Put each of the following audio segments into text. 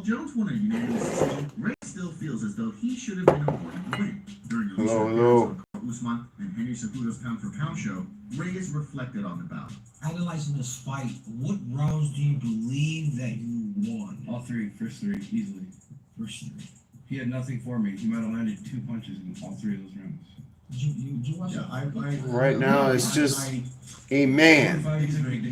Jones won a unanimous decision, Ray still feels as though he should have been awarded the win. During a recent appearance on Carl Usman and Henry Cejudo's pound-for-pound show, Reyes reflected on the bout. Analyzing this fight, what rounds do you believe that you won? All three, first three, easily. First three. He had nothing for me. He might have landed 2 punches in all 3 of those rounds. Did you watch it? Right now, it's just a man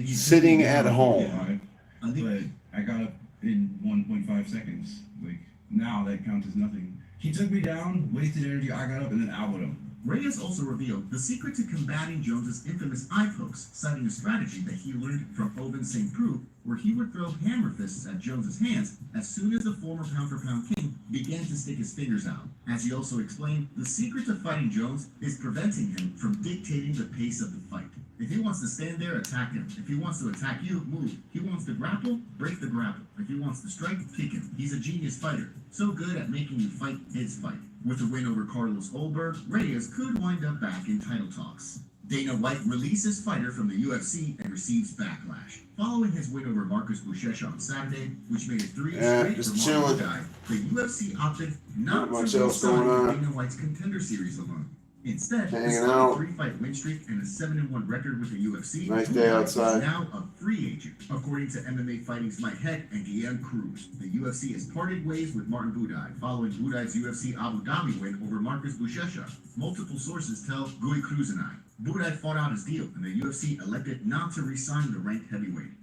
sitting at home. But I got up in 1.5 seconds. Like, now that counts as nothing. He took me down, wasted energy, I got up, and then elbowed him. Reyes also revealed the secret to combating Jones's infamous eye pokes, citing a strategy that he learned from Ovince St. Preux, where he would throw hammer fists at Jones's hands as soon as the former pound-for-pound king began to stick his fingers out. As he also explained, the secret to fighting Jones is preventing him from dictating the pace of the fight. If he wants to stand there, attack him. If he wants to attack you, move. He wants to grapple, break the grapple. If he wants to strike, kick him. He's a genius fighter, so good at making you fight his fight. With a win over Carlos Ulberg, Reyes could wind up back in title talks. Dana White releases fighter from the UFC and receives backlash. Following his win over Marcus Buchecha on Saturday, which made it 3 straight for Marcus Guy, the UFC opted not to re-sign Dana White's Contender Series alone. Instead, despite a 3-fight win streak and a 7-1 record with the UFC, nice day outside. Is now a free agent. According to MMA Fighting's Mike Heck and Guillaume Cruz, the UFC has parted ways with Martin Buday following Buday's UFC Abu Dhabi win over Marcus Buchecha. Multiple sources tell Guy Cruz and I, Buday fought out his deal, and the UFC elected not to re-sign the ranked heavyweight.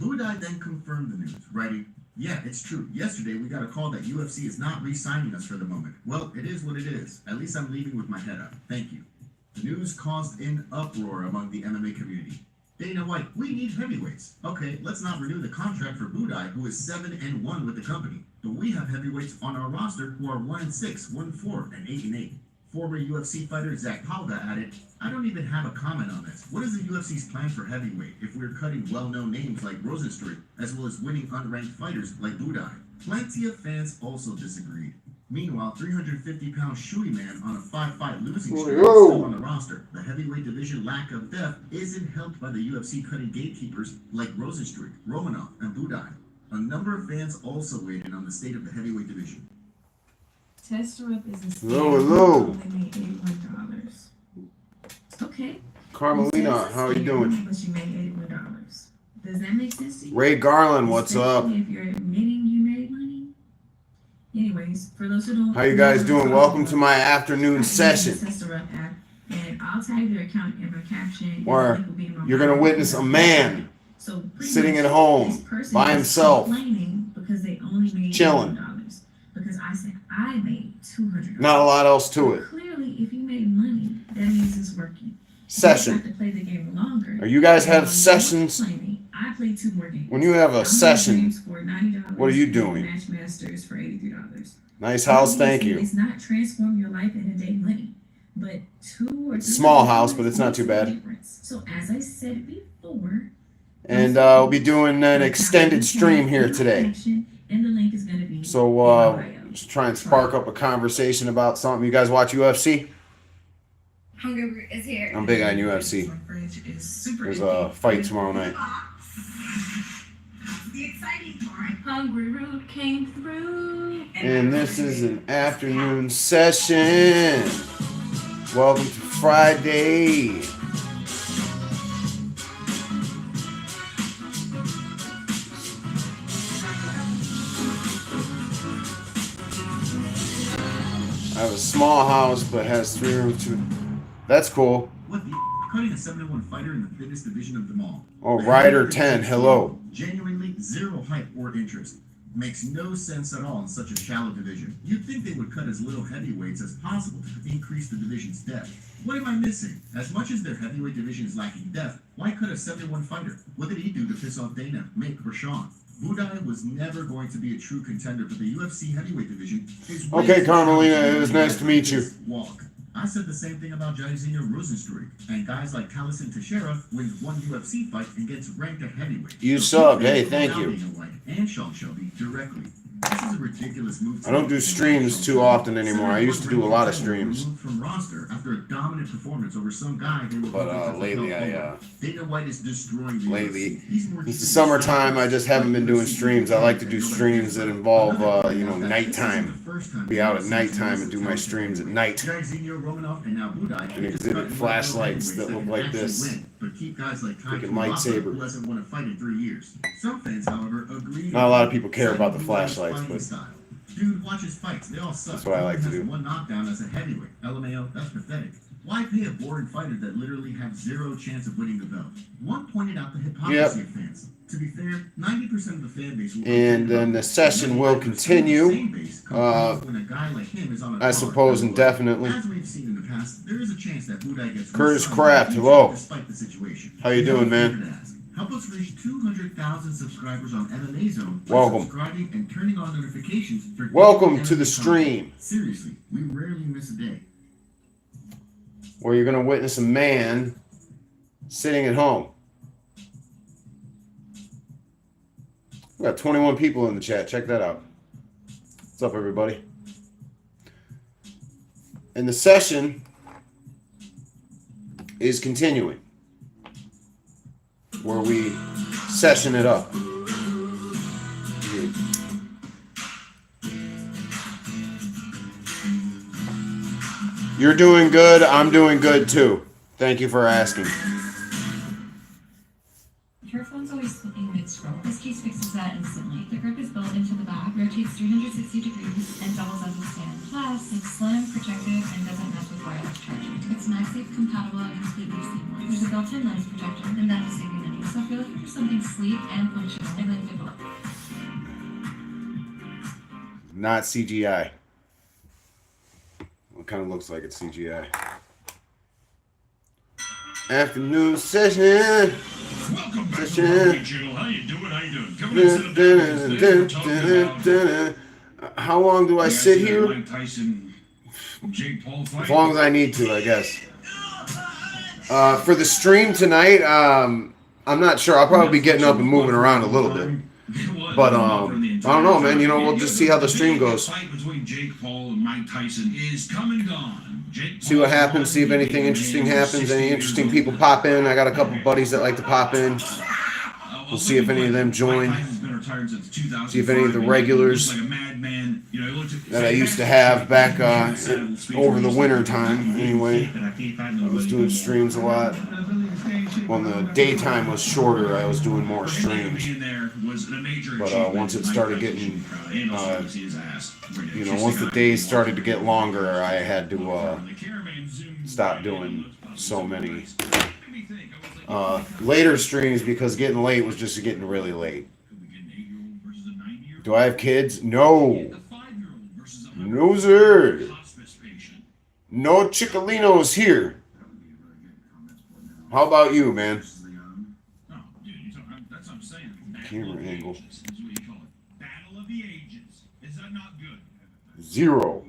Buday then confirmed the news, writing, "Yeah, it's true. Yesterday we got a call that UFC is not re-signing us for the moment. Well, it is what it is. At least I'm leaving with my head up. Thank you." The news caused an uproar among the MMA community. Dana White, we need heavyweights. Okay, let's not renew the contract for Buday, who is 7-1 with the company. But we have heavyweights on our roster who are 1-6, 1-4, and 8-8. Former UFC fighter Zach Palda added, "I don't even have a comment on this. What is the UFC's plan for heavyweight if we're cutting well-known names like Rosenstruik, as well as winning unranked fighters like Buday?" Plenty of fans also disagreed. Meanwhile, 350-pound Shooty Man on a 5-fight losing streak is still on the roster. The heavyweight division lack of depth isn't helped by the UFC cutting gatekeepers like Rosenstruik, Romanov, and Buday. A number of fans also weighed in on the state of the heavyweight division. Tester Up is a scam. Hello. Only made $81. Okay. Carmelina, how are you doing? But you made $81. Does that make sense to you? Ray Garland, what's up? If you're admitting you made money. Anyways, for those who don't, how you guys doing? Welcome to my afternoon session. Tester Up app, and I'll tag their account in my caption. Where you're gonna witness a man sitting at home by himself, because they only made chilling. $1. Because I said I made $200. Not a lot else to it. Clearly, if you made money, that means it's working. Session. You have to play the game longer. Are you guys have sessions? I played 2 more games. When you have a session, for $90, what are you doing? Match Masters for $83. Nice house, thank you. It's not transform your life in a day money, but 2 or 3 small house, but it's not too bad. So as I said before, and we'll be doing an extended stream here today. And the link is going to be so just try and spark up a conversation about something. You guys watch UFC? Hungry is here. I'm big on UFC. There's a fight tomorrow night. The exciting part. Hungry Root came through. And this is an afternoon session. Welcome to Friday. I have a small house, but has 3 rooms. That's cool. What the cutting a 7-1 fighter in the fitness division of them all. Oh, Ryder 10, hello. Genuinely zero hype or interest. Makes no sense at all in such a shallow division. You'd think they would cut as little heavyweights as possible to increase the division's depth. What am I missing? As much as their heavyweight division is lacking depth, why cut a 7-1 fighter? What did he do to piss off Dana, Mick, or Sean? Buday was never going to be a true contender, but the UFC heavyweight division is... Okay, Carmelina, it was nice to meet you. Walk. I said the same thing about Jairzinho Rosenstruik, and guys like Taliesin Teixeira wins 1 UFC fight and gets ranked at heavyweight. You subbed, hey, thank you. And Sean Shelby directly. This is a ridiculous move. I don't do streams too often anymore. I used to do a lot of streams. From roster after a dominant performance over some guy they were But lately Dana White is destroying the lately, UFC. it's the summertime. I just haven't been doing streams. I like to do streams that involve, nighttime. Be out at nighttime and do my streams at night. And exhibit flashlights that look like this. But keep guys like Ty Freaking Tuivasa, lightsaber. who hasn't won a fight in 3 years. Some fans, however, agree. Not a lot of people care about the flashlights, but Dude watches fights. They all suck. that's what I like to Has do. one knockdown as a heavyweight. LMAO, that's pathetic. Why pay a boring fighter that literally have zero chance of winning the belt? One pointed out the hypocrisy of fans. To be fair, 90% of the fan base will And then the session will continue, when a guy like him is on a I suppose indefinitely. As we've seen in the past, there is a chance that Buday gets Curtis re-signed Kraft, in the hello. future despite the situation. How you doing, man? Favored to ask, help us reach 200,000 subscribers on MMA Zone by Welcome. subscribing and turning on notifications for Welcome daily to the MMA stream, content. Seriously, we rarely miss a day. where you're going to witness a man sitting at home. We got 21 people in the chat. Check that out. What's up, everybody? And the session is continuing, where we session it up. You're doing good. I'm doing good too. Thank you for asking. Your phone's always slipping mid-scroll. This case fixes that instantly. The grip is built into the back, rotates 360 degrees, and doubles as a stand. Plus, it's slim, protective, and doesn't mess with wireless charging. It's MagSafe compatible and completely seamless. There's a built-in lens protector, and that'll save you money. So if you're looking for something sleek and functional, I'd like to go. Not CGI. It kind of looks like it's CGI. Afternoon session. Welcome back to the Rocky Channel. How you doing? How you doing? Coming in today, How long do I sit here? Mike Tyson, Jake Paul fight. As long as I need to, I guess. For the stream tonight, I'm not sure. I'll probably be getting up and moving around a little bit. But I don't know, man. We'll just see how the stream goes. The fight between Jake Paul and Mike Tyson is come and gone. See what happens. See if anything interesting happens. Any interesting people pop in. I got a couple buddies that like to pop in. We'll see if any of them join. See if any of the regulars that I used to have back over the winter time. Anyway, I was doing streams a lot. When the daytime was shorter, I was doing more streams. But once it started getting, once the days started to get longer, I had to stop doing so many later streams because getting late was just getting really late. Do I have kids? No. No, sir. No Chickalinos here. How about you, man? Camera angle. 0.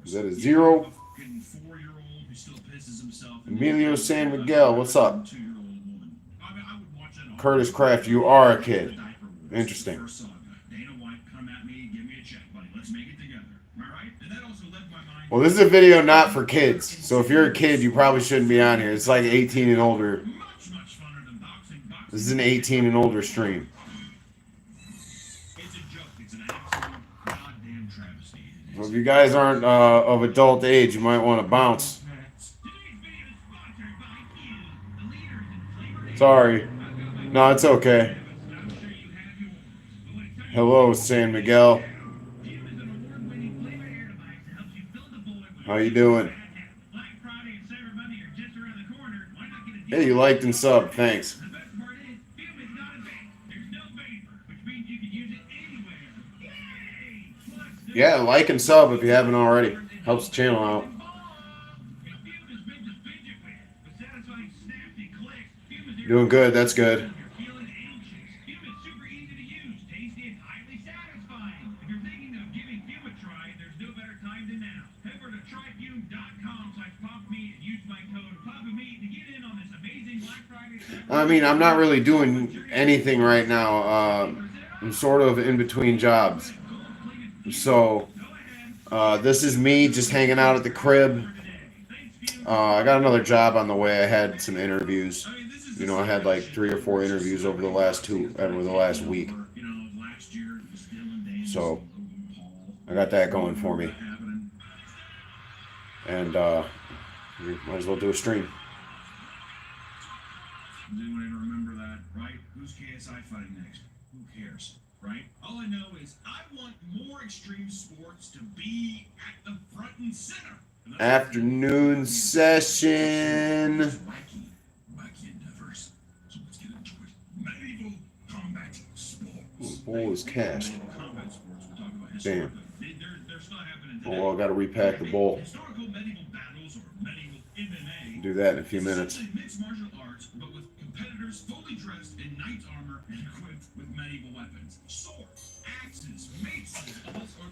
Is that a 0? Emilio San Miguel, what's up? Curtis Kraft, you are a kid. Interesting. Well, this is a video not for kids, so if you're a kid, you probably shouldn't be on here. It's like 18 and older. This is an 18 and older stream. Well, if you guys aren't of adult age, you might want to bounce. Sorry. No, it's okay. Hello, San Miguel. How you doing? Hey, you liked and subbed. Thanks. Yeah, like and sub if you haven't already. Helps the channel out. Doing good. That's good. I mean, I'm not really doing anything right now. I'm sort of in between jobs. So this is me just hanging out at the crib. I got another job on the way. I had some interviews. You know, I had like 3 or 4 interviews over the last week. So I got that going for me. And we might as well do a stream. Does anyone even remember that, right? Who's KSI fighting next? Who cares, right? All I know is I want more extreme sports to be at the front and center. Afternoon session. Wacky endeavors. So let's get into it. Medieval combat sports. Bowl is cast. Medieval combat sports, we're talking about Damn. they're still happening Oh, today. well, I got to repack the bowl. Historical medieval battles or medieval MMA. Do that in a few minutes. Essentially mixed martial arts, but with competitors fully dressed in knight's armor and equipped with medieval weapons. Swords, axes, maces,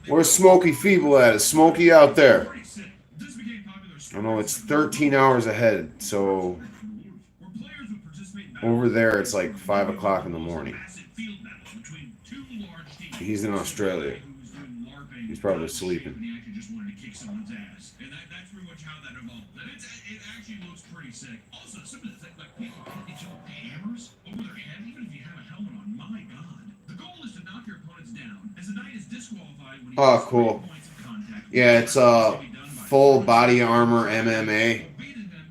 Where's Smokey Feeble at? Is Smokey out there? pretty sick. This became popular I know it's 13 hours ahead, so where players would participate in over there it's like 5 o'clock in the morning. massive field battles between two large teams. He's in Australia. Who's doing LARPing, He's probably sleeping. and he actually just wanted to kick someone's ass. And that's pretty much how that evolved. And it actually looks pretty sick. Also, some of the things, like people hit each other with hammers over their head, even if you have a helmet on. My God. The goal is to knock your opponents down, as the knight is disqualified when he Oh, has cool. 3 points of contact. Yeah, it's full body armor MMA.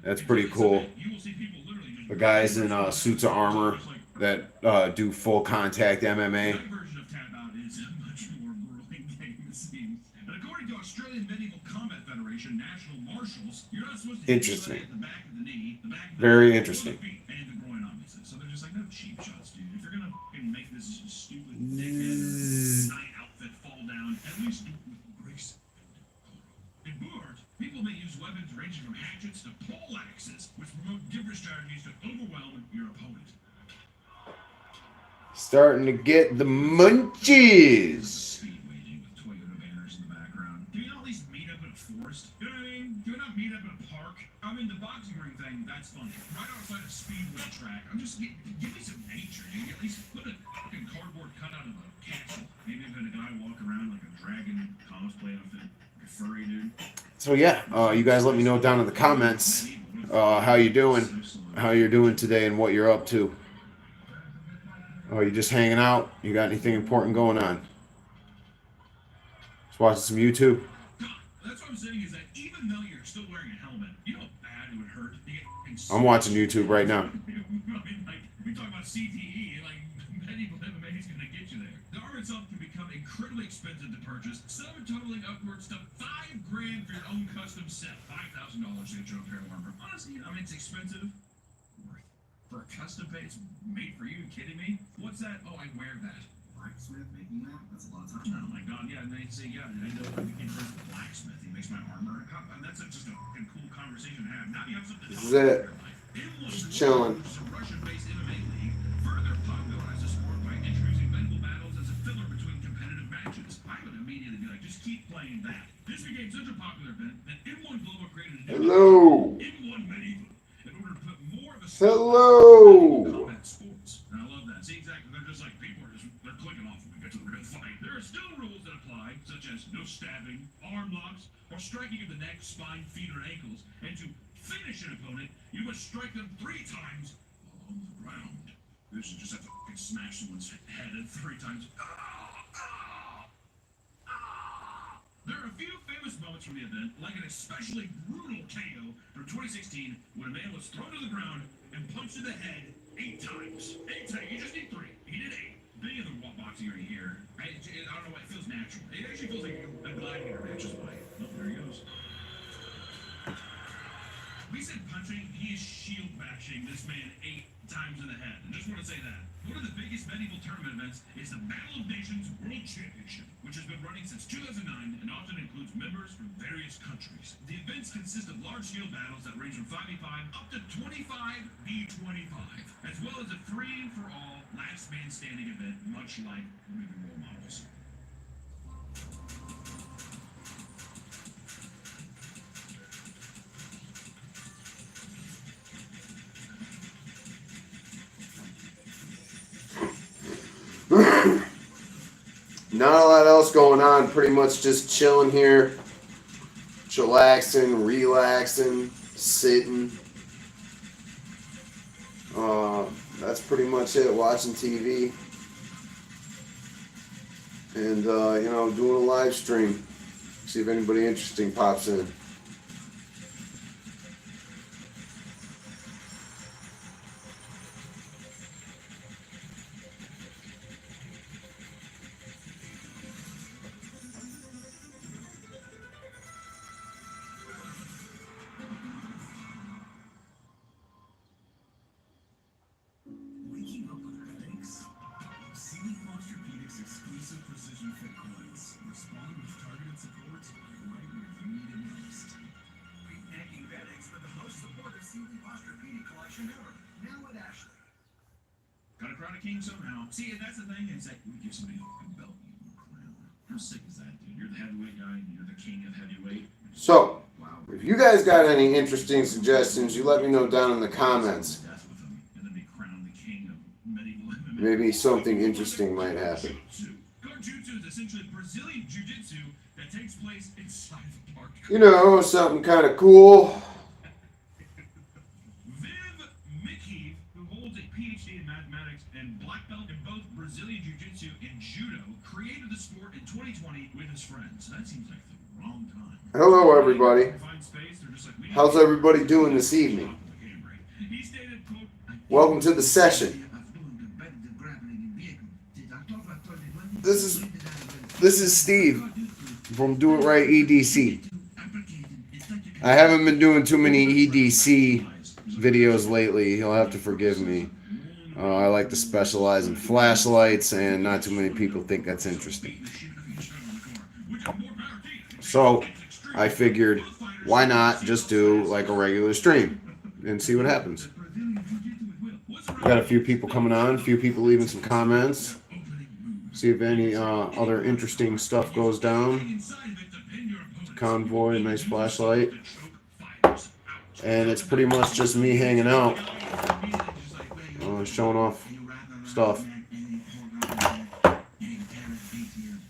That's pretty cool. You will see people literally just The guys in suits of armor that do full contact MMA. That version of Tap Out is a much more grueling game, it seems. And according to Australian Medieval Combat Federation National Marshals, you're not supposed to hit Interesting. anybody at the back of the knee, the back of the Very neck, interesting. or the feet, and the groin, obviously. So they're just like, no cheap shots, dude. If you're gonna fucking make this stupid dickhead knight outfit fall down, at least do it with grace. In Board, people may use weapons ranging from hatchets to pole axes, which promote different strategies to overwhelm your opponent. Starting to get the munchies. Speed waging with Toyota banners in the background. Do you not at least meet up in a forest? You know what I mean? Do you not meet up in a park? I mean, the boxing ring thing, that's funny. Right outside a speedway track, give me some nature. You can at least put a fucking cardboard cutout of a castle. Maybe even a guy walk around like a dragon cosplay outfit, like a furry dude. So yeah, you guys let me know down in the comments how you doing, how you're doing today, and what you're up to. Oh, you just hanging out? You got anything important going on? Just watching some YouTube. That's what I'm saying is that even though you're still wearing a helmet, you know how bad it would hurt to get fucking I'm watching YouTube right now. I mean, like, we talk about CTE, like, medieval MMA is gonna get you there. The armor itself can become incredibly expensive to purchase, some totaling upwards to $5,000 for your own custom set. $5,000 to get your own pair of armor. Honestly, I mean, it's expensive. Worth it. For a custom pay, it's made for you. Kidding me? What's that? Oh, I wear that. Blacksmith making that? That's a lot of time. Oh my God, yeah. And they say, yeah, I know I became friends with the blacksmith. He makes my armor. And that's just a fucking cool conversation to have. Now you have something to This talk is it. about in your life. Just chilling. Which is a Russian-based MMA league, further popularized the sport by introducing medieval battles as a filler between competitive matches. I would immediately be like, just keep playing that. This became such a popular event that M1 Global created a new Hello. M1 Medieval in order to put more of a Hello. combat sports. And I love that. See, exactly. They're just like, people are just, they're clicking off when we get to the real fight. There are still rules that apply, such as no stabbing, arm locks, or striking of the neck, spine, feet, or ankles. And to finish an opponent, you must strike them 3 times while on the ground. You should just have to fucking smash someone's head in 3 times. There are a few famous moments from the event, like an especially brutal KO from 2016 when a man was thrown to the ground and punched in the head 8 times. 8 times. You just need 3. He did 8. Being in the boxing right here, I don't know why, it feels natural. It actually feels like a gladiator match is like, oh, there he goes. We said punching, he is shield bashing this man 8 times in the head. And just want to say that. One of the biggest medieval tournament events is the Battle of Nations World Championship, which has been running since 2009 and often includes members from various countries. The events consist of large-scale battles that range from 5v5 up to 25v25, as well as a free-for-all last man standing event, much like movie role models. Not a lot else going on. Pretty much just chilling here. Chillaxing, relaxing, sitting. That's pretty much it. Watching TV. And, doing a live stream. See if anybody interesting pops in. Waking up with headaches? Sealy Posturepedics exclusive precision fit coils respond with targeted support right where you need it most. Great nagging headaches with the most supportive Sealy Posturepedic collection ever. Now at Ashley. Gotta crown a king somehow. See, that's the thing. It's like we give somebody a belt and a crown. How sick is that, dude? You're the heavyweight guy and you're the king of heavyweight. So, if you guys got any interesting suggestions, you let me know down in the comments. Maybe something interesting might happen. Go-jutsu is essentially Brazilian jiu-jitsu that takes place inside the park. Something kind of cool. Viv Mickey, who holds a PhD in mathematics and black belt in both Brazilian jiu-jitsu and judo, created the sport in 2020 with his friends. That seems like the wrong time. Hello, everybody. How's everybody doing this evening? He stated, quote, Welcome to the session. This is Steve from Do It Right EDC. I haven't been doing too many EDC videos lately. You'll have to forgive me. I like to specialize in flashlights, and not too many people think that's interesting. So I figured, why not just do like a regular stream and see what happens. We got a few people coming on, a few people leaving some comments. See if any other interesting stuff goes down. Convoy, nice flashlight. And it's pretty much just me hanging out, showing off stuff.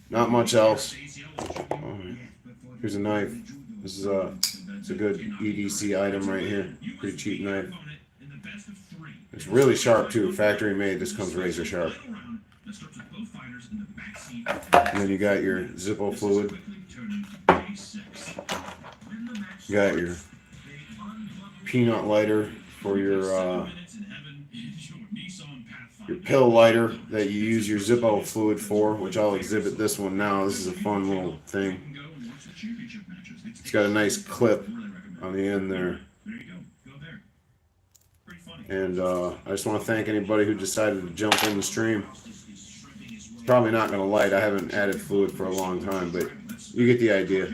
Not much else. Here's a knife. This is it's a good EDC item right here. Pretty cheap knife. It's really sharp too. Factory made. This comes razor sharp. And then you got your Zippo fluid. You got your peanut lighter for your pill lighter that you use your Zippo fluid for, which I'll exhibit this one now. This is a fun little thing. It's got a nice clip on the end there. And I just want to thank anybody who decided to jump in the stream. It's probably not going to light. I haven't added fluid for a long time, but you get the idea.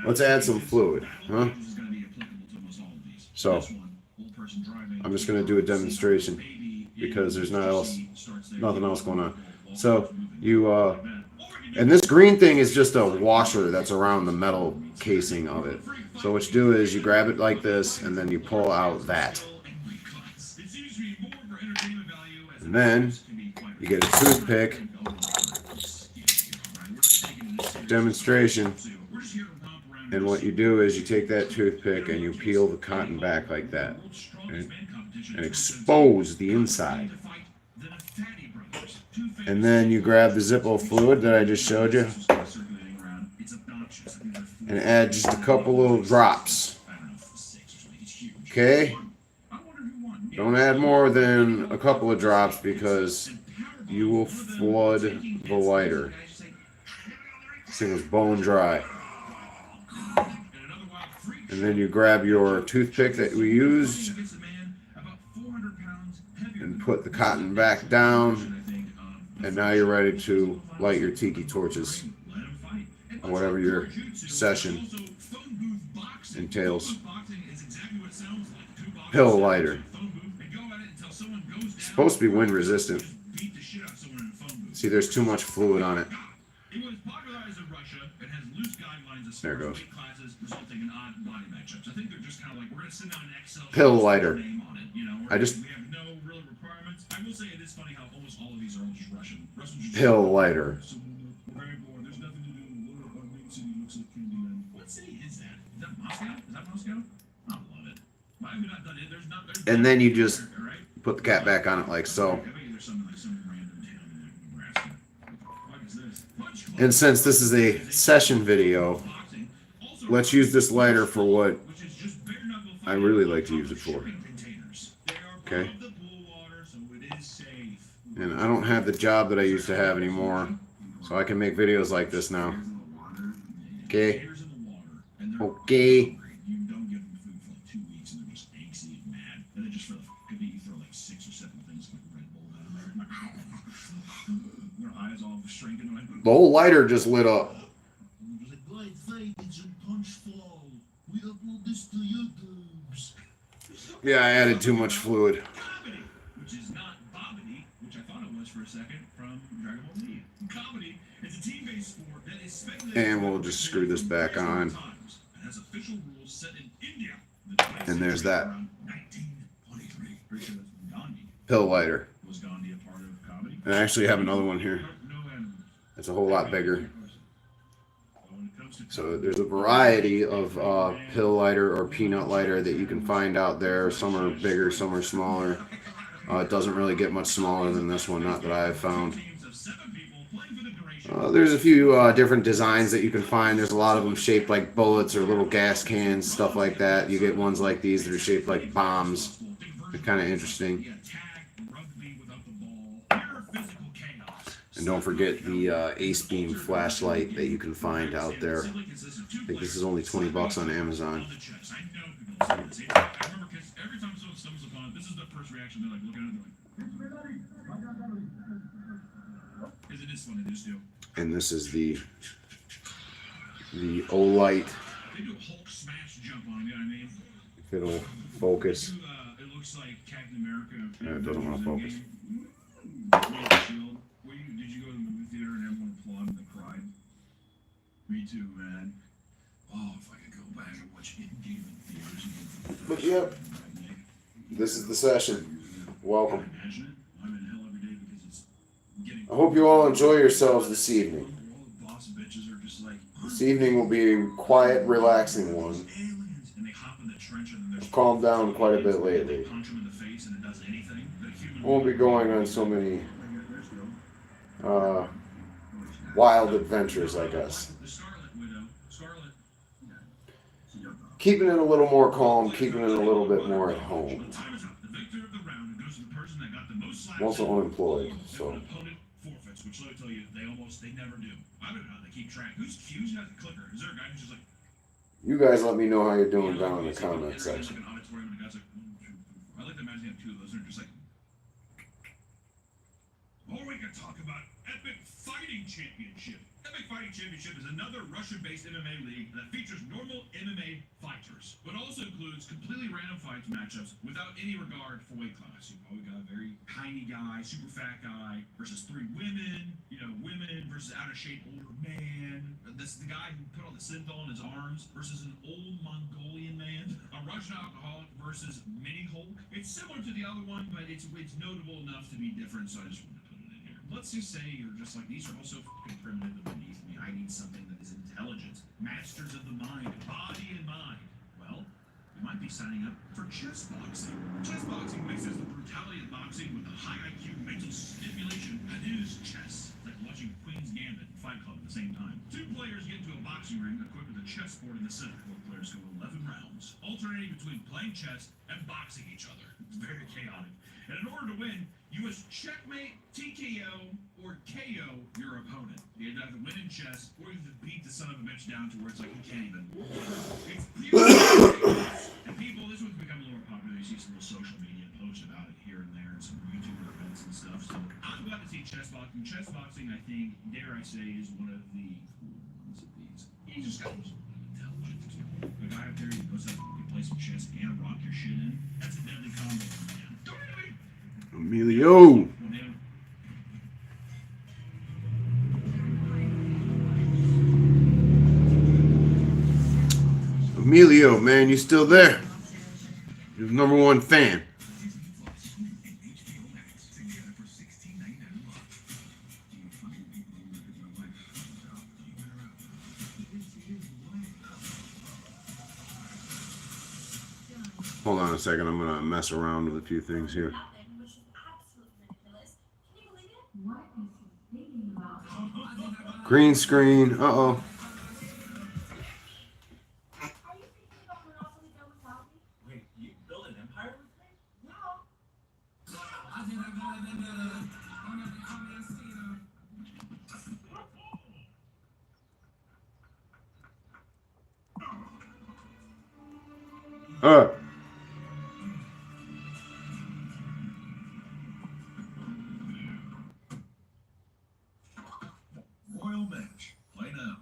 Let's add some fluid, huh? So, I'm just going to do a demonstration because there's nothing else going on. So, and this green thing is just a washer that's around the metal casing of it. So what you do is you grab it like this, and then you pull out that. And then you get a toothpick. Demonstration. And what you do is you take that toothpick and you peel the cotton back like that. And expose the inside. And then you grab the Zippo fluid that I just showed you and add just a couple little drops. Okay? Don't add more than a couple of drops because you will flood the lighter. This thing was bone dry. And then you grab your toothpick that we used and put the cotton back down. And now you're ready to light your tiki torches, or whatever your session entails. Pill lighter. It's supposed to be wind resistant. See, there's too much fluid on it. There it goes. Pill lighter. Pill lighter. looks like Candyman. What city is that? Is that Moscow? Is that Moscow? I love it. Why have we not done it? There's not. And then you just right? put the cap back on it like so. I bet you there's something like some random town in like Nebraska. What the fuck is this? Punch Club. And since this is a session video, Boxing. Also, let's use this lighter for what which is just bare knuckle I fighting really like to on use it for. shipping containers. They are Okay. above the pool water, so it is safe. And I don't have the job that I used to have anymore, so I can make videos like this now. Okay. Gators in the water, and they're Okay. hungry. You don't give them food for like 2 weeks, and they're just angsty and mad. And then just for the fuck of it, you throw like 6 or 7 things like Red Bull down there. Their eyes all shrinking. Like, The whole lighter just lit up. There's a great fight in Punch Fall. We upload this to YouTube's. Yeah, I added too much fluid. Comedy, which is not Bobbity, which I thought it was for a second from Dragon Ball Z. Comedy is a team-based sport that is speculated. And we'll just screw this back on. It has official rules set in India. And there's that. Around 1923. Pretty sure that's Gandhi. Pill lighter. Was Gandhi a part of comedy? And I actually have another one here. No animals. It's a whole lot bigger. When it comes to So there's a variety of pill lighter or peanut lighter that you can find out there. Some are bigger, some are smaller. It doesn't really get much smaller than this one, not that I have found. teams of 7 people playing for the duration. There's a few different designs that you can find. There's a lot of them shaped like bullets or little gas cans, stuff like that. You get ones like these that are shaped like bombs. They're kind of interesting. And don't forget the Ace Beam flashlight that you can find out there. I think this is only 20 bucks on Amazon. I remember because every time someone stumbles upon it, this is the first reaction. They're like looking at it, they're like, because it is fun to just do. And this is the Olight. They do a Hulk smash jump on him, you know what I mean? If it'll focus. It looks like Captain America. Yeah, it doesn't want to focus. Shield. Did you go to the movie theater and everyone applauded and cried? Me too, man. Oh, if I could go back and watch Endgame in theaters. But yep, this is the session. Welcome. Imagine it. I'm in hell every day because it's getting. I hope you all enjoy yourselves this evening. All the boss bitches are just like. This evening will be a quiet, relaxing one. Aliens, and they hop in the trench and then there's. Calmed down quite a bit They lately. punch them in the face and it does anything. The human. Won't be going on so many wild adventures, I guess. The Scarlet Widow. Scarlet. Keeping it a little more calm, keeping it a little bit more at home. Time is up. The victor of the round goes to the person that got the most slaps. I'm also unemployed, If so an opponent forfeits, which let me tell you, they never do. I don't know how they keep track. Who's got the clicker? Is there a guy who's just like you guys let me know how you're doing down in the comment section. Like an auditorium and the guy's like, I like to imagine you have 2 of those. They're just like. Or we can talk about Epic Fighting Championship. Epic Fighting Championship is another Russian-based MMA league that features normal MMA fighters, but also includes completely random fights matchups without any regard for weight class. You know, we got a very tiny guy, super fat guy versus 3 women. You know, women versus out-of-shape older man. This is the guy who put all the synthol in his arms versus an old Mongolian man. A Russian alcoholic versus Mini Hulk. It's similar to the other one, but it's notable enough to be different, so I just wanted to put it in here. Let's just say you're just like, these are all so fucking primitive and beneath me. I need something that is intelligent. Masters of the mind, body and mind. Well, you might be signing up for chess boxing. Chess boxing mixes the brutality of boxing with the high IQ mental stimulation that is chess. Like watching Queen's Gambit and Fight Club at the same time. 2 players get into a boxing ring equipped with a chessboard in the center. Both players go 11 rounds, alternating between playing chess and boxing each other. It's very chaotic. And in order to win, you must checkmate, TKO, or KO your opponent. You have to win in chess, or you have to beat the son of a bitch down to where it's like you can't even. It's pure. And people, this one's become a little more popular. You see some real social media posts about it here and there, and some YouTuber events and stuff. So I'm glad to see chess boxing. Chess boxing, I think, dare I say, is one of the cool ones of these. You just got to intelligent. The guy up there, he knows how to play some chess and rock your shit in. That's a deadly combo, man. Don't even. Emilio. Emilio, man, you still there? You're the #1 fan. Hold on a second. I'm gonna mess around with a few things here. Which is absolutely ridiculous. Can you believe it? What is he thinking about? Green screen. Uh-oh. Are you thinking about Monopoly Go without me? Wait, you build an empire with me? No. Uh. Royal match. Play now.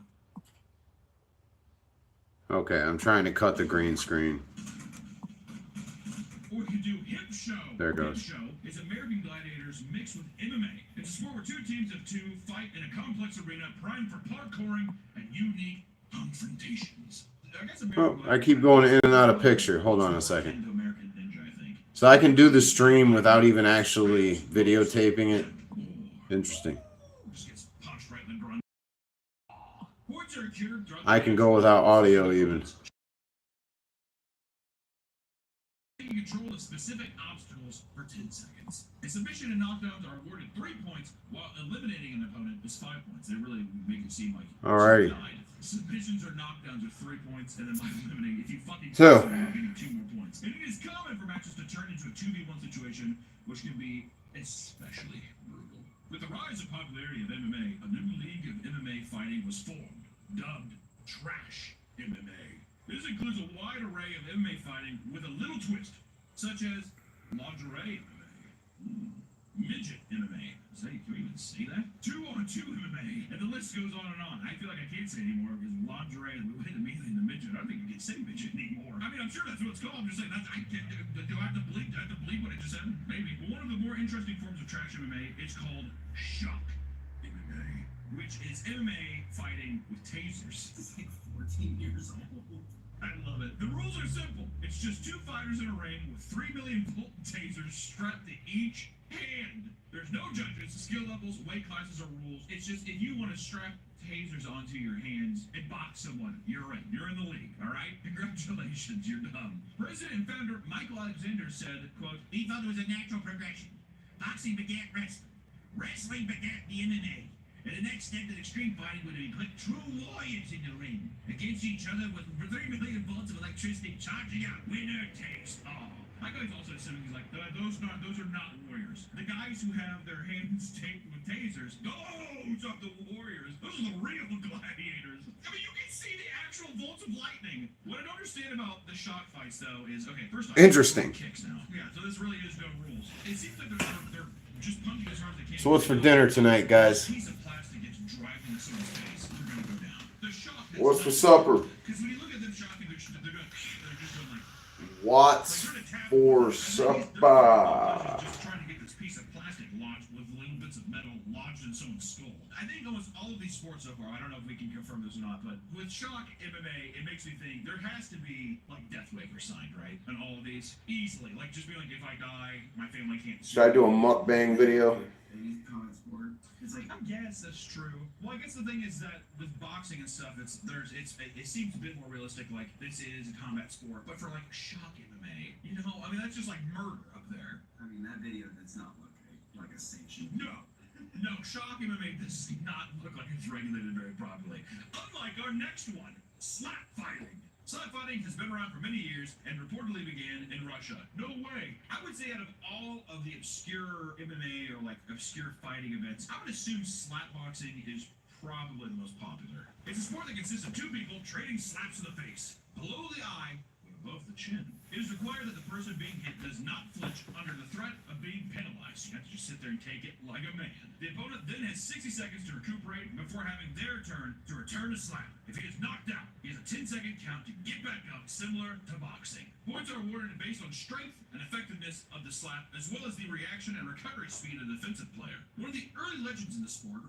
Okay, I'm trying to cut the green screen. Or we could do Hip Show. There it goes. Hip Show is American Gladiators mixed with MMA. It's a sport where two teams of two fight in a complex arena primed for parkouring and unique confrontations. I guess Oh, I keep going in and out of picture. Hold on a second. American Ninja, I think. So I can do the stream without even actually videotaping it. Interesting. Just gets punched right in the grunt. Points are cured throughout the I can match. go without audio even. Taking control of specific obstacles for 10 seconds. A submission and knockdowns are awarded 3 points, while eliminating an opponent is 5 points. They really make it seem like Alrighty. you died. Submissions or knockdowns are 3 points, and then by eliminating, if you fucking So. you're getting 2 more points. And it is common for matches to turn into a 2v1 situation, which can be especially brutal. With the rise of popularity of MMA, a new league of MMA fighting was formed, dubbed Trash MMA. This includes a wide array of MMA fighting with a little twist, such as lingerie MMA, midget MMA. Can we even say that? 2-on-2 MMA, and the list goes on and on. I feel like I can't say anymore because lingerie is immediately in the midget. I don't think we can say midget anymore. I mean, I'm sure that's what it's called. I'm just saying that I can't. Do I have to bleep? Do I have to bleep what I just said? Maybe. But one of the more interesting forms of trash MMA is called shock MMA, which is MMA fighting with tasers. It's like 14 years old. I love it. The rules are simple. It's just 2 fighters in a ring with 3 million volt tasers strapped to each hand. There's no judges, skill levels, weight classes, or rules. It's just if you want to strap tasers onto your hands and box someone, you're in. You're in the league, all right? Congratulations, you're done. President and founder Michael Alexander said, quote, "We felt it was a natural progression. Boxing begat wrestling. Wrestling begat the MMA. And the next step to extreme fighting would be put true warriors in the ring against each other with 3 million volts of electricity charging out. Winner takes all." My guy's also assuming he's like, those are not warriors. The guys who have their hands taped with tasers, those are the warriors. Those are the real gladiators. I mean, you can see the actual bolts of lightning. What I don't understand about the shock fights, though, is okay. First off, Interesting. kicks now. Yeah, so this really is no rules. It seems like they're just punching as hard as they can. So what's for dinner tonight, guys? A piece of plastic gets dragged into someone's face. They're gonna go down. The shock. What's for supper? Because when you look at them shocking, they're just going like. What's for supper? Just trying to get this piece of plastic lodged with little bits of metal lodged in someone's skull. I think almost all of these sports so far, I don't know if we can confirm this or not, but with shock MMA, it makes me think there has to be like death waivers signed, right? And all of these easily, like just be like, if I die, my family can't. Should I do a mukbang video? It's like, I guess that's true. Well, I guess the thing is that with boxing and stuff, it seems a bit more realistic. Like this is a combat sport, but for like shock MMA, you know, I mean that's just like murder up there. I mean, that video does not look like a sanctioned. No, shock MMA does not look like it's regulated very properly. Unlike our next one, slap fighting. Slap fighting has been around for many years and reportedly began in Russia. No way. I would say out of all of the obscure MMA or like obscure fighting events, I would assume slap boxing is probably the most popular. It's a sport that consists of 2 people trading slaps to the face, below the eye, but above the chin. It is required that the person being hit does not flinch under the threat of being penalized. You have to just sit there and take it like a man. The opponent then has 60 seconds to recuperate before having their turn to return to slap. If he is knocked out, he has a 10-second count to get back up, similar to boxing. Points are awarded based on strength and effectiveness of the slap, as well as the reaction and recovery speed of the defensive player. One of the early legends in the sport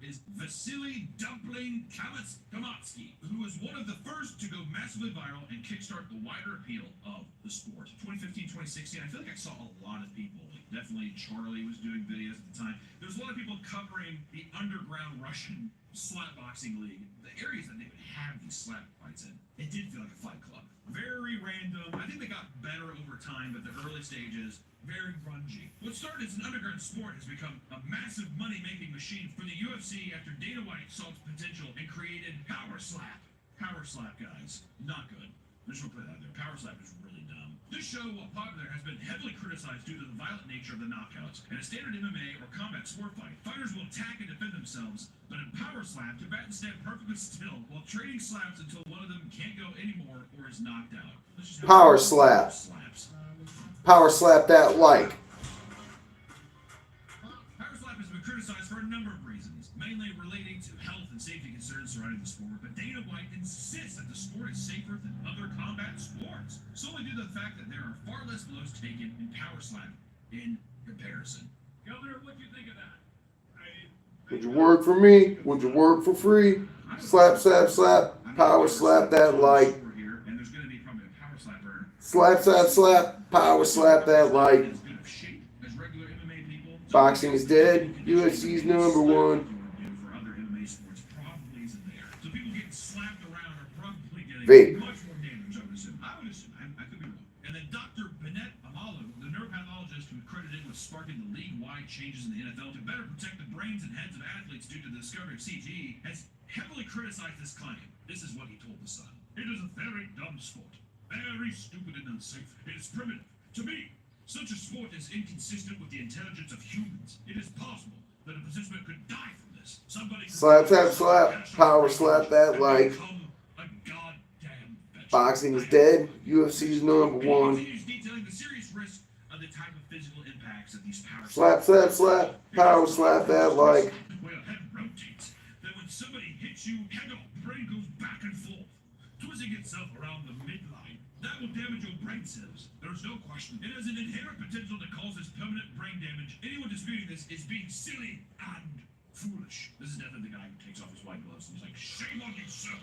is Vasily Dumpling Kamatsky, who was one of the first to go massively viral and kickstart the wider appeal of the sport. 2015, 2016, I feel like I saw a lot of people Definitely Charlie was doing videos at the time. There's a lot of people covering the underground Russian slap boxing league, the areas that they would have these slap fights in. It did feel like a fight club. Very random. I think they got better over time, but the early stages, very grungy. What started as an underground sport has become a massive money-making machine for the UFC after Dana White saw its potential and created Power Slap. Power Slap, guys. Not good. I just want to put that out there. Power Slap is really dumb. This show, while popular, has been heavily criticized due to the violent nature of the knockouts. In a standard MMA or combat sport fight, fighters will attack and defend themselves, but in Power Slap, combatants stand perfectly still while trading slaps until one of them can't go anymore or is knocked out. Power Slap. Power Slap that like. Power Slap has been criticized for a number of reasons, mainly relating to health and safety concerns surrounding the sport, but Dana White insists that the sport is safer than other combat sports, solely due to the fact that there are far less blows taken in Power Slap in comparison. Governor, what do you think of that? Would you work for me? Would you work for free? Slap, slap, slap. Power Slap that like. And there's going to be probably a Power Slapper. Slap, slap, slap. Power Slap that like. As good of shape as regular MMA people. Boxing is dead. UFC's #1. For other MMA sports probably isn't there. So people getting slapped around are probably getting Vape. much more damage, I would assume. I could be wrong. And then Dr. Bennett Amalu, the neuropathologist who credited with sparking the league-wide changes in the NFL to better protect the brains and heads of athletes due to the discovery of CTE, has heavily criticized this claim. This is what he told The Sun. It is a very dumb sport. Very stupid and unsafe. It is primitive. To me, such a sport is inconsistent with the intelligence of humans. It is possible that a participant could die from this. Somebody Slap, slap, slap. Power Slap that like. become a goddamn vegetable. Boxing is dead. UFC's #1. Continues detailing the serious risk of the type of physical impacts that these power Slap, slap, slap. Power Slap that like. Where a head rotates, that when somebody hits you, head off, brain goes back and forth, twisting itself around the midline. That will damage your brain cells. There's no question. It has an inherent potential to cause this permanent brain damage. Anyone disputing this is being silly and foolish. This is definitely the guy who takes off his white gloves and he's like, shame on you, sir.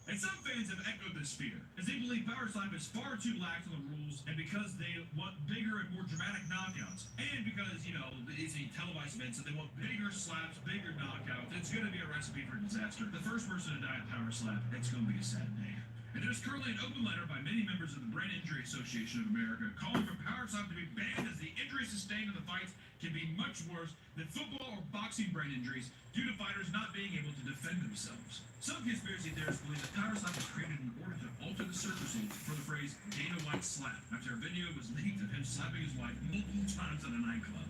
And some fans have echoed this fear, as they believe Power Slap is far too lax on the rules, and because they want bigger and more dramatic knockouts, and because, you know, it's a televised event, so they want bigger slaps, bigger knockouts. It's going to be a recipe for disaster. The first person to die at Power Slap, it's going to be a sad day. And there's currently an open letter by many members of the Brain Injury Association of America calling for Power Slap to be banned, as the injuries sustained in the fights can be much worse than football or boxing brain injuries due to fighters not being able to defend themselves. Some conspiracy theorists believe that Power Slap was created in order to alter the search results for the phrase Dana White slap, after a video was leaked of him slapping his wife multiple times at a nightclub.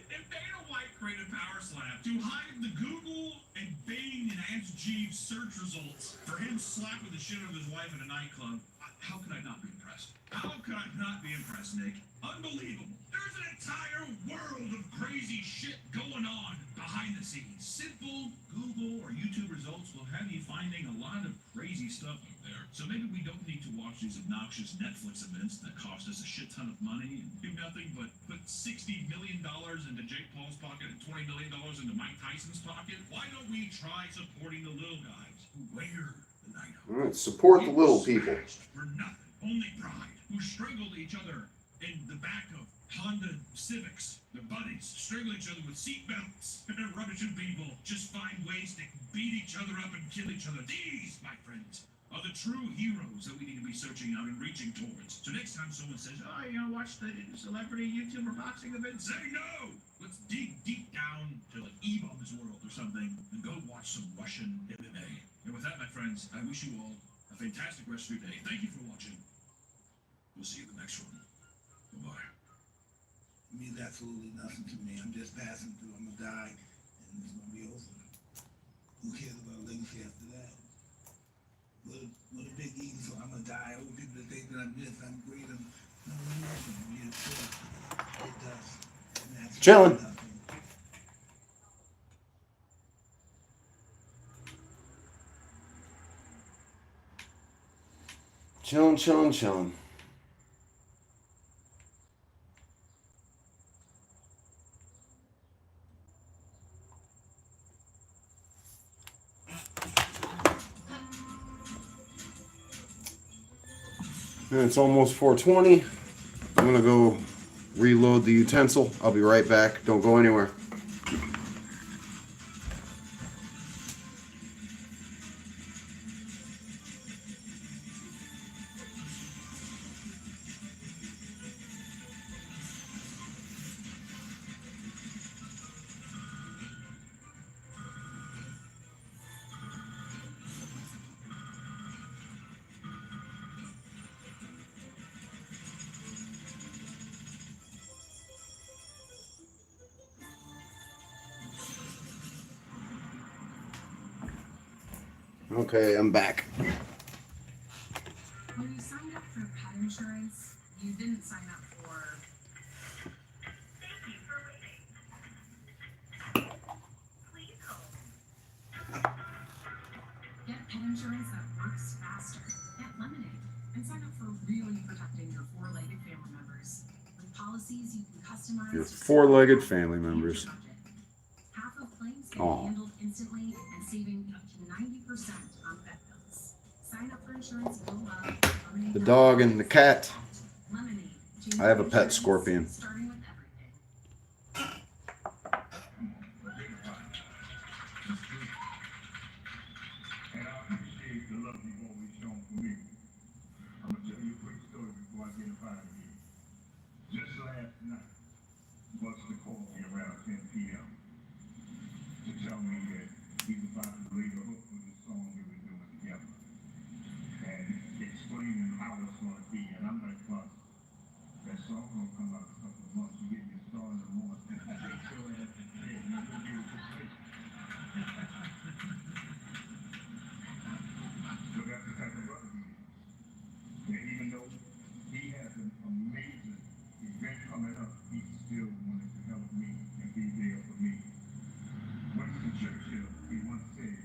If Dana White created Power Slap to hide the Google and Bing and Ask Jeeves search results for him slapping the shit out of his wife at a nightclub, how could I not be impressed? How could I not be impressed, Nick? Unbelievable. There's an entire world of crazy shit going on behind the scenes. Simple Google or YouTube results will have you finding a lot of crazy stuff out there. So maybe we don't need to watch these obnoxious Netflix events that cost us a shit ton of money and do nothing but put $60 million into Jake Paul's pocket and $20 million into Mike Tyson's pocket. Why don't we try supporting the little guys who wear the night? All right, support the little people. For nothing, only pride, who strangled each other in the back of Honda Civics. Their buddies strangle each other with seat belts, and they're rubbishing people. Just find ways to beat each other up and kill each other. These, my friends, are the true heroes that we need to be searching out and reaching towards. So next time someone says, oh, you know, watch the celebrity YouTuber boxing event, say no! Let's dig deep down to like Ebom's World or something and go watch some Russian MMA. And with that, my friends, I wish you all a fantastic rest of your day. Thank you for watching. We'll see you in the next one. Bye-bye. It means absolutely nothing to me. I'm just passing through. I'm gonna die, and it's gonna be over. Who cares about legacy after that? What a big ego. I'm gonna die. I want people to think that I'm this, I'm great. No, nothing. It does. And that's Chilling. nothing. Chillin', chillin', chillin'. And it's almost 4:20. I'm gonna go reload the utensil. I'll be right back. Don't go anywhere. Okay, I'm back. When you signed up for pet insurance, you didn't sign up for. Thank you for waiting. Please hold. Get pet insurance that works faster. Get Lemonade and sign up for really protecting your four-legged family members. With policies you can customize. Your four-legged family members. Half of claims get Aw. handled instantly and saving up to 90% on vet bills. Sign up for insurance you'll love. The dog and the cat. Lemonade. I have a pet scorpion. Starting with everything. And I appreciate the love you've always shown for me. I'm gonna tell you a quick story before I get up out of here. Just last night, Buster called me around 10 p.m. to tell me that he was about to lay the hook for the song we were doing together. And explaining how it's gonna be. And I'm like, Buster, that song gonna come out in a couple of months. You get me a star in the morning. I said, sure, that's it. And that's a beautiful place. So that's the type of brother he is. And even though he has an amazing event coming up, he still wanted to help me and be there for me. Winston Churchill, he once said,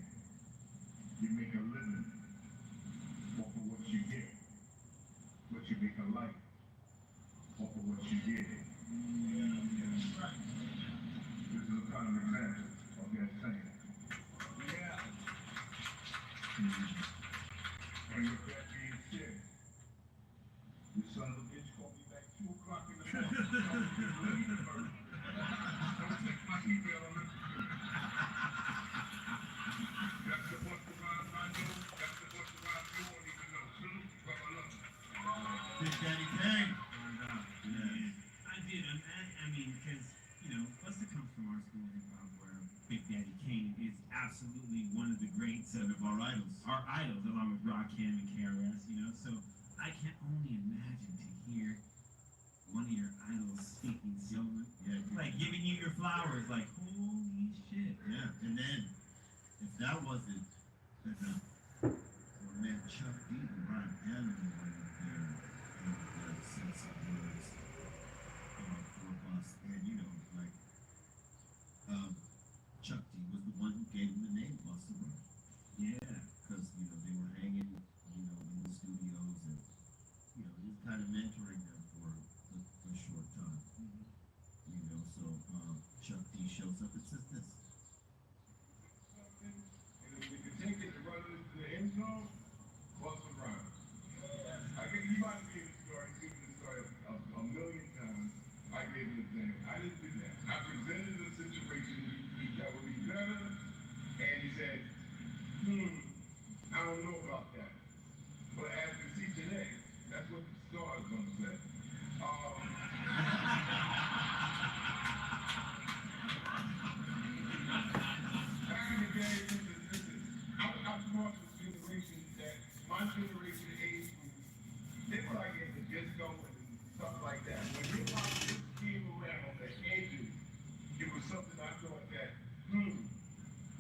you make a living off of what you get, but you make a life off of what you get. This is a kind of example of that saying. Yeah. And with that being said, the son of a bitch called me back 2 o'clock in the morning. Don't check my email on this. That's the Busta Rhymes I know. That's the Busta Rhymes you won't even know. Salute you, brother. Love you. Big Daddy Kane. I did. I mean, because, you know, Busta comes from our school hip hop where Big Daddy Kane is absolutely one of the greats of our idols. Our idols, along with Rakim and KRS, you know. So I can only imagine to hear one of your idols speaking so, like giving you your flowers, like, holy shit. Yeah, and then if that wasn't enough, my man Chuck D and Ryan Hammond were there, you know, that sense of words for Bust. And you know, like Chuck D was the one who gave him the name Busta Rhymes. Yeah. Because you know they were hanging, you know, in the studios, and you know he's kind of mentoring them for a short time. You know, so Chuck D shows up and says this. And if we could take it and run it into the end zone, Busta Rhymes. I think he might be in the story, he's given the story a million times. I gave him the thing. I didn't do that. I presented a situation that would be better, and he said, I don't know about that. But as we see today, that's what the star is going to say. Back in the day, listen, I was brought to a generation that my generation age group, they were like into disco and stuff like that. When hip hop just came around on the edges, it was something I thought that,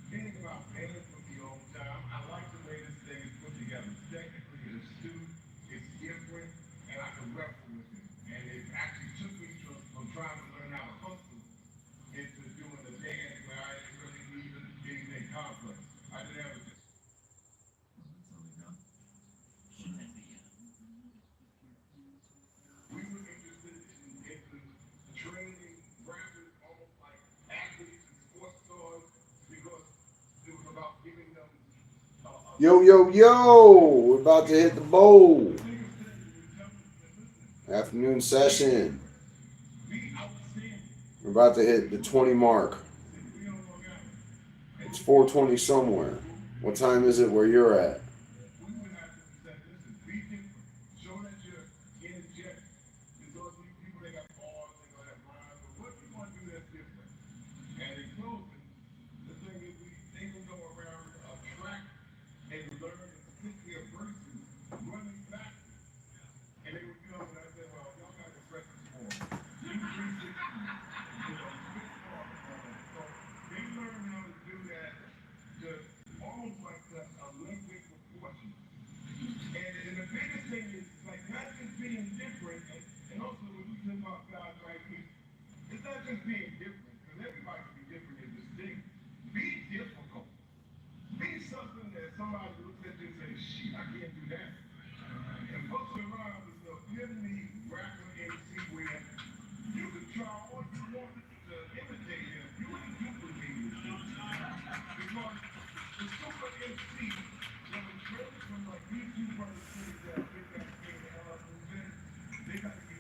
think about bands from the old time. I like the way this thing is put together. Technically, it's astute, it's different, and I can wrestle with it. And it actually took me from trying to learn how to hustle into doing the dance where I didn't really need anything complex. I didn't have a we were interested in training rappers, almost like athletes and sports stars, because it was about giving them Yo, yo, yo! We're about to hit the bowl. Niggas said you would tell Afternoon session. We're about to hit the 20 mark. It's 4:20 somewhere. What time is it where you're at?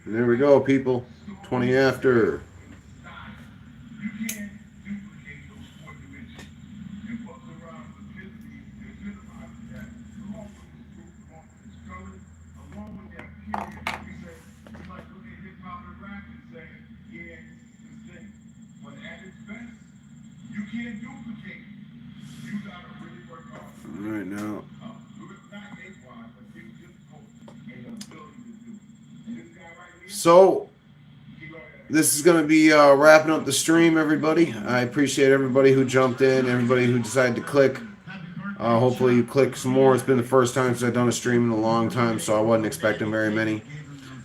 And there we go, people. 20 after. All right, now. So, this is going to be wrapping up the stream, everybody. I appreciate everybody who jumped in, everybody who decided to click. Hopefully you click some more. It's been the first time since I've done a stream in a long time, so I wasn't expecting very many.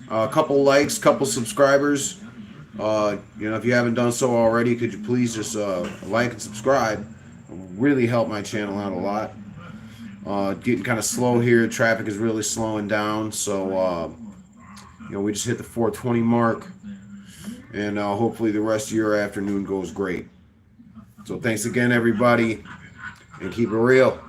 A couple likes, couple subscribers. If you haven't done so already, could you please just like and subscribe? It will really help my channel out a lot. Getting kind of slow here. Traffic is really slowing down, so we just hit the 4:20 mark, and hopefully the rest of your afternoon goes great. So thanks again, everybody, and keep it real.